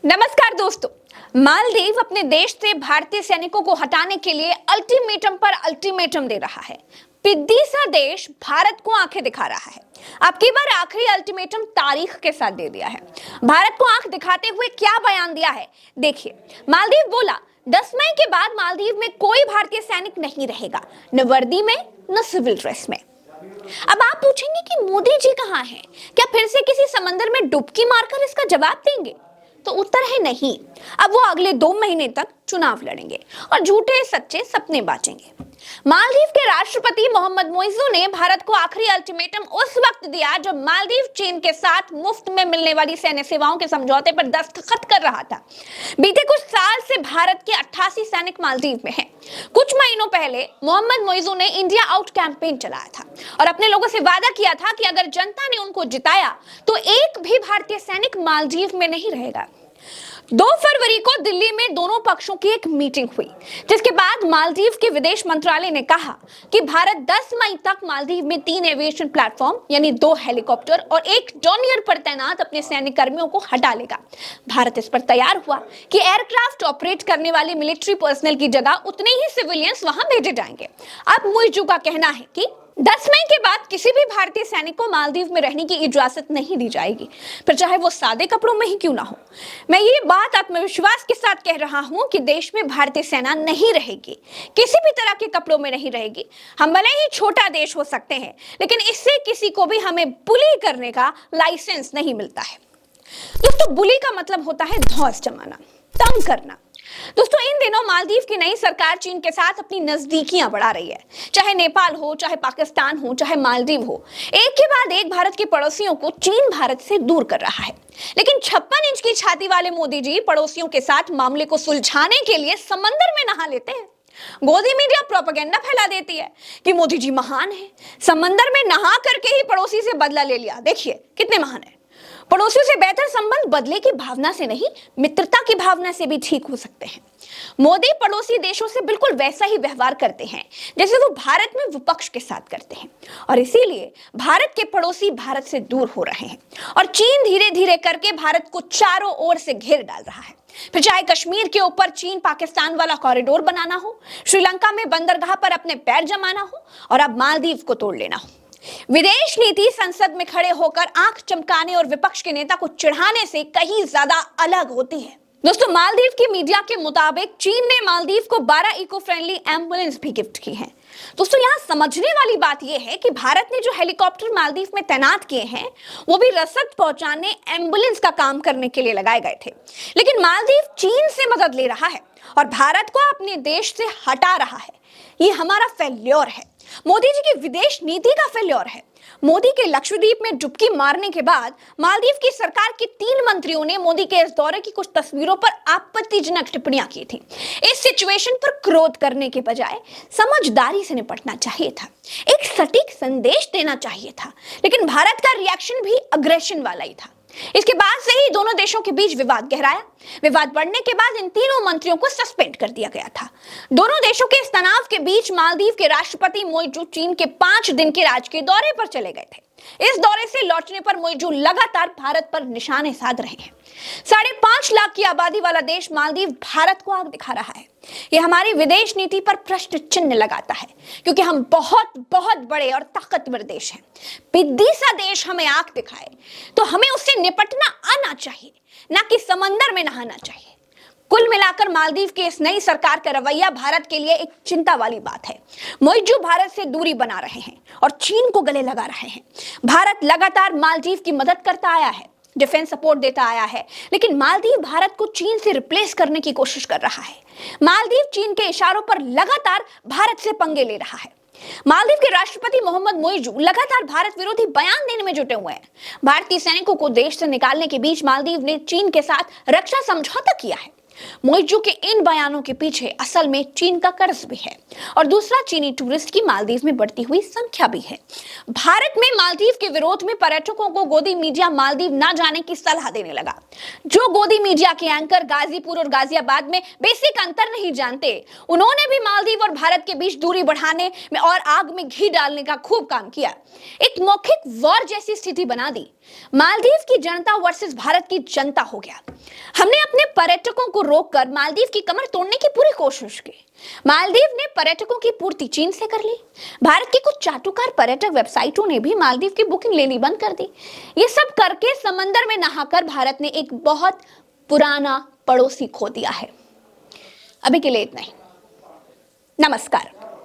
नमस्कार दोस्तों। मालदीव अपने देश से भारतीय सैनिकों को हटाने के लिए अल्टीमेटम पर अल्टीमेटम दे रहा है। पिद्दी सा देश भारत को आंखें दिखा रहा है। अब की बार आखिरी अल्टीमेटम तारीख के साथ दे दिया है। भारत को आंख दिखाते हुए क्या बयान दिया है देखिए। मालदीव बोला 10 मई के बाद मालदीव में कोई भारतीय सैनिक नहीं रहेगा, न वर्दी में न सिविल ड्रेस में। अब आप पूछेंगे कि मोदी जी कहां हैं? क्या फिर से किसी समंदर में डुबकी मारकर इसका जवाब देंगे? तो उत्तर है नहीं। अब वो अगले 2 महीने तक चुनाव लड़ेंगे और झूठे सच्चे सपने बांटेंगे। मालदीव के राष्ट्रपति मोहम्मद मोइजू ने भारत को आखिरी अल्टीमेटम उस वक्त दिया जब मालदीव चीन के साथ मुफ्त में मिलने वाली सैन्य सेवाओं के समझौते पर दस्तखत कर रहा था। बीते कुछ साल से भारत के 88 सैनिक मालदीव में हैं। कुछ महीनों पहले मोहम्मद मोइजू ने इंडिया आउट कैंपेन चलाया था और अपने लोगों से वादा किया था कि अगर जनता ने उनको जिताया तो एक भी भारतीय सैनिक मालदीव में नहीं रहेगा। 2 फरवरी को दिल्ली में दोनों पक्षों की एक मीटिंग हुई, जिसके बाद मालदीव के विदेश मंत्रालय ने कहा कि भारत 10 मई तक मालदीव में 3 एविएशन प्लेटफॉर्म यानी 2 हेलीकॉप्टर और 1 डॉनियर पर तैनात अपने सैनिक कर्मियों को हटा लेगा। भारत इस पर तैयार हुआ कि एयरक्राफ्ट ऑपरेट करने वाले मिलिट्री पर्सनल की जगह उतने ही सिविलियंस वहां भेजे जाएंगे। अब मोइजू का कहना है कि 10 मई के बाद किसी भी भारतीय सैनिक को मालदीव में रहने की इजाजत नहीं दी जाएगी, फिर चाहे वो सादे कपड़ों में ही क्यों ना हो। मैं ये बात आत्मविश्वास के साथ कह रहा हूं कि देश में भारतीय सेना नहीं रहेगी, किसी भी तरह के कपड़ों में नहीं रहेगी। हम भले ही छोटा देश हो सकते हैं, लेकिन इससे किसी को भी हमें बुली करने का लाइसेंस नहीं मिलता है। दोस्तों, बुली का मतलब होता है धौंस जमाना, तंग करना। दोस्तों, इन दिनों मालदीव की नई सरकार चीन के साथ अपनी नजदीकियां बढ़ा रही है। चाहे नेपाल हो, चाहे पाकिस्तान हो, चाहे मालदीव हो, एक के बाद एक भारत के पड़ोसियों को चीन भारत से दूर कर रहा है। लेकिन 56 इंच की छाती वाले मोदी जी पड़ोसियों के साथ मामले को सुलझाने के लिए समंदर में नहा लेते हैं। गोदी मीडिया प्रोपेगेंडा फैला देती है कि मोदी जी महान है, समंदर में नहा करके ही पड़ोसी से बदला ले लिया। देखिए कितने महान है। पड़ोसियों से बेहतर संबंध बदले की भावना से नहीं, मित्रता की भावना से भी ठीक हो सकते हैं। मोदी पड़ोसी देशों से बिल्कुल वैसा ही व्यवहार करते हैं जैसे वो भारत में विपक्ष के साथ करते हैं, और इसीलिए भारत के पड़ोसी भारत से दूर हो रहे हैं और चीन धीरे धीरे करके भारत को चारों ओर से घेर डाल रहा है। फिर चाहे कश्मीर के ऊपर चीन पाकिस्तान वाला कॉरिडोर बनाना हो, श्रीलंका में बंदरगाह पर अपने पैर जमाना हो, और अब मालदीव को तोड़ लेना हो। विदेश नीति संसद में खड़े होकर आंख चमकाने और विपक्ष के नेता को चिढ़ाने से कहीं ज्यादा अलग होती है। दोस्तों, मालदीव की मीडिया के मुताबिक चीन ने मालदीव को 12 इको फ्रेंडली एम्बुलेंस भी गिफ्ट की हैं। दोस्तों, यहाँ समझने वाली बात यह है कि भारत ने जो हेलीकॉप्टर मालदीव में तैनात किए हैं वो भी रसद पहुंचाने, एम्बुलेंस का काम करने के लिए लगाए गए थे। लेकिन मालदीव चीन से मदद ले रहा है और भारत को अपने देश से हटा रहा है। ये हमारा फेल्योर है, मोदी जी की विदेश नीति का फेल्योर है। मोदी के लक्षद्वीप में डुबकी मारने के बाद मालदीव की सरकार के 3 मंत्रियों ने मोदी के इस दौरे की कुछ तस्वीरों पर आपत्तिजनक टिप्पणियां की थी। इस सिचुएशन पर क्रोध करने के बजाय समझदारी से निपटना चाहिए था, एक सटीक संदेश देना चाहिए था। लेकिन भारत का रिएक्शन भी अग्रेशन वाला ही था। इसके बाद से ही दोनों देशों के बीच विवाद गहराया। विवाद बढ़ने के बाद इन तीनों मंत्रियों को सस्पेंड कर दिया गया था। दोनों देशों के इस तनाव के बीच मालदीव के राष्ट्रपति मोइजू चीन के 5 दिन के राजकीय दौरे पर चले गए थे। इस दौरे से लौटने पर मोइजू लगातार भारत पर निशाने साध रहे हैं। 5.5 लाख की आबादी वाला देश मालदीव भारत को आग दिखा रहा है। यह हमारी विदेश नीति पर प्रश्न चिन्ह लगाता है, क्योंकि हम बहुत बहुत बड़े और ताकतवर देश हैं। पिद्दी सा देश हमें आंख दिखाए तो हमें उससे निपटना आना चाहिए, ना कि समंदर में नहाना चाहिए। कुल मिलाकर मालदीव की इस नई सरकार का रवैया भारत के लिए एक चिंता वाली बात है। मोइजू भारत से दूरी बना रहे हैं और चीन को गले लगा रहे हैं। भारत लगातार मालदीव की मदद करता आया है, डिफेंस सपोर्ट देता आया है, लेकिन मालदीव भारत को चीन से रिप्लेस करने की कोशिश कर रहा है। मालदीव चीन के इशारों पर लगातार भारत से पंगे ले रहा है। मालदीव के राष्ट्रपति मोहम्मद मोइजू लगातार भारत विरोधी बयान देने में जुटे हुए हैं। भारतीय सैनिकों को देश से निकालने के बीच मालदीव ने चीन के साथ रक्षा समझौता किया है। मोइजू के इन बयानों के पीछे असल में चीन का कर्ज भी है और दूसरा चीनी टूरिस्ट की मालदीव में बढ़ती हुई संख्या भी है। भारत में मालदीव के विरोध में पर्यटकों को गोदी मीडिया मालदीव ना जाने की सलाह देने लगा। जो गोदी मीडिया के एंकर गाजीपुर और गाजियाबाद में बेसिक अंतर नहीं जानते, उन्होंने भी मालदीव और भारत के बीच दूरी बढ़ाने में और आग में घी डालने का खूब काम किया। एक मौखिक वॉर जैसी स्थिति बना दी। मालदीव की जनता वर्सेस भारत की जनता हो गया। हमने अपने पर्यटकों को रोककर मालदीव की कमर तोड़ने की पूरी कोशिश की। मालदीव ने पर्यटकों की पूर्ति चीन से कर ली। भारत की कुछ चाटुकार पर्यटक वेबसाइटों ने भी मालदीव की बुकिंग लेनी बंद कर दी। ये सब करके समंदर में नहाकर भारत ने एक बहुत पुराना पड़ोसी खो दिया है। अभी के लिए इतना ही। नमस्कार।